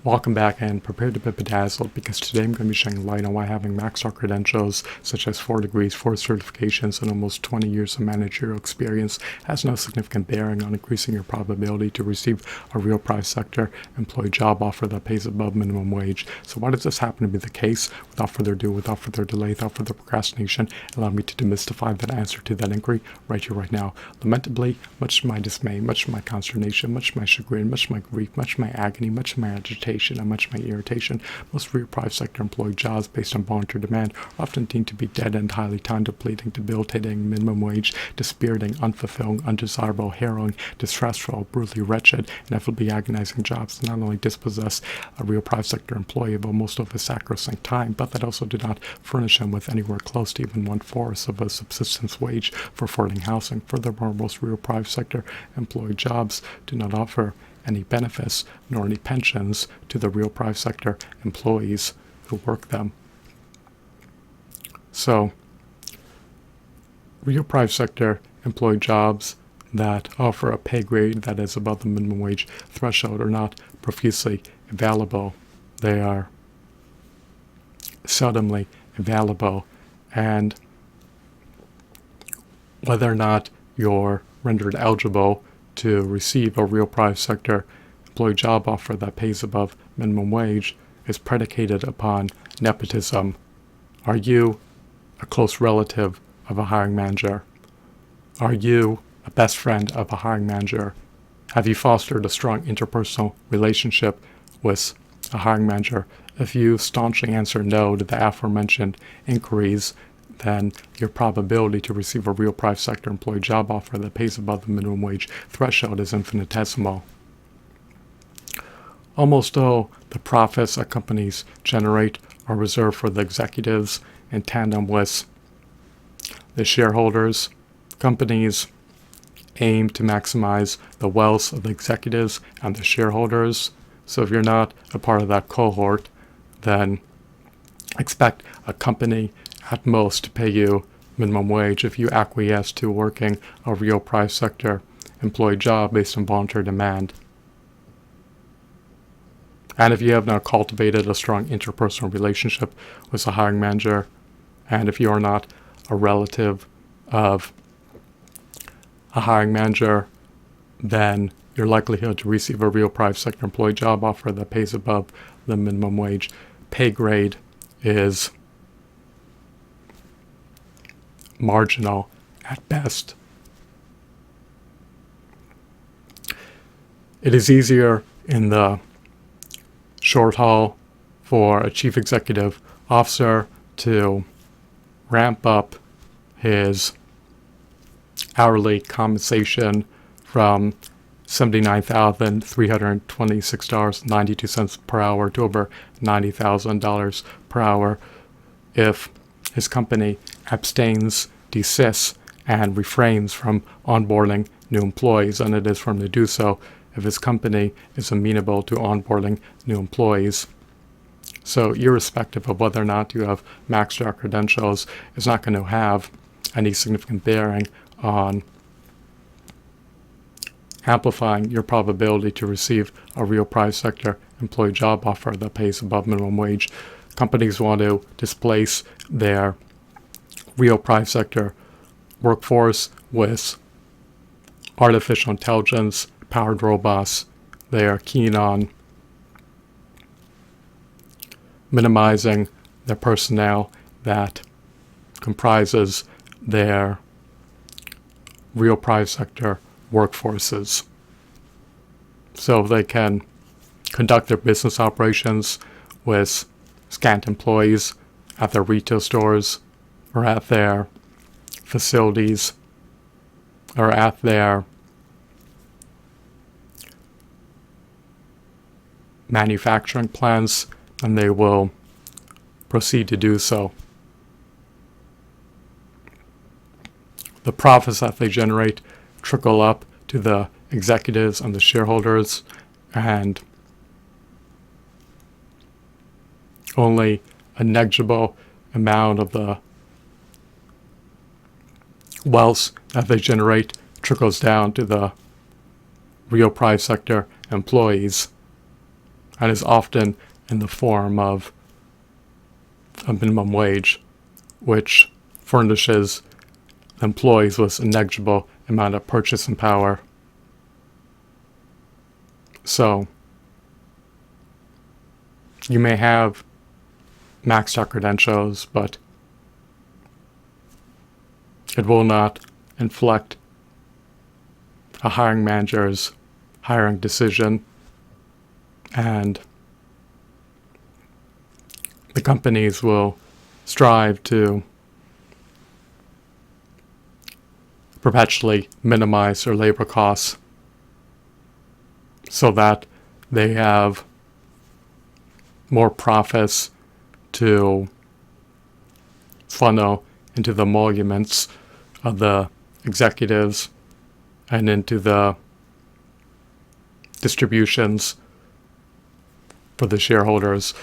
Welcome back and prepare to be bedazzled because today I'm going to be shedding light on why having maxed out credentials such as 4 degrees, 4 certifications, and almost 20 years of managerial experience has no significant bearing on increasing your probability to receive a real private sector employee job offer that pays above minimum wage. So why does this happen to be the case? Without further ado, without further delay, without further procrastination, allow me to demystify that answer to that inquiry right here, right now. Lamentably, much to my dismay, much to my consternation, much to my chagrin, much to my grief, much to my agony, much to my agitation, and much of my irritation, most real private sector employee jobs based on voluntary demand are often deemed to be dead-end, highly time-depleting, debilitating, minimum wage, dispiriting, unfulfilling, undesirable, harrowing, distressful, brutally wretched, inevitably agonizing jobs that not only dispossess a real private sector employee of most of his sacrosanct time, but that also do not furnish him with anywhere close to even 1/4 of a subsistence wage for affording housing. Furthermore, most real private sector employee jobs do not offer any benefits nor any pensions to the real private sector employees who work them. So, real private sector employee jobs that offer a pay grade that is above the minimum wage threshold are not profusely available. They are seldomly available, and whether or not you're rendered eligible to receive a real private sector employee job offer that pays above minimum wage is predicated upon nepotism. Are you a close relative of a hiring manager? Are you a best friend of a hiring manager? Have you fostered a strong interpersonal relationship with a hiring manager? If you staunchly answer no to the aforementioned inquiries, then your probability to receive a real private sector employee job offer that pays above the minimum wage threshold is infinitesimal. Almost all the profits that companies generate are reserved for the executives in tandem with the shareholders. Companies aim to maximize the wealth of the executives and the shareholders. So if you're not a part of that cohort, then expect a company at most to pay you minimum wage if you acquiesce to working a real private sector employee job based on voluntary demand. And if you have not cultivated a strong interpersonal relationship with a hiring manager, and if you are not a relative of a hiring manager, then your likelihood to receive a real private sector employee job offer that pays above the minimum wage pay grade is marginal at best. It is easier in the short haul for a chief executive officer to ramp up his hourly compensation from $79,326.92 per hour to over $90,000 per hour if his company abstains, desists, and refrains from onboarding new employees, and it is for him to do so if his company is amenable to onboarding new employees. So irrespective of whether or not you have maxed out credentials, it's not going to have any significant bearing on amplifying your probability to receive a real private sector employee job offer that pays above minimum wage. Companies want to displace their real private sector workforce with artificial intelligence powered robots. They are keen on minimizing the personnel that comprises their real private sector workforces, so they can conduct their business operations with scant employees at their retail stores or at their facilities or at their manufacturing plants, and they will proceed to do so. The profits that they generate trickle up to the executives and the shareholders, and only a negligible amount of the wealth that they generate trickles down to the real private sector employees. and is often in the form of a minimum wage, which furnishes employees with a negligible amount of purchasing power. So, you may have maxed out credentials, but it will not inflect a hiring manager's hiring decision, and the companies will strive to perpetually minimize their labor costs so that they have more profits to funnel into the emoluments of the executives and into the distributions for the shareholders.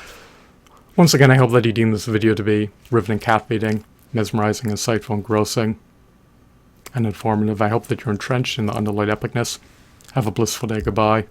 Once again, I hope that you deem this video to be riveting, captivating, mesmerizing, insightful, engrossing, and informative. I hope that you're entrenched in the underlying epicness. Have a blissful day. Goodbye.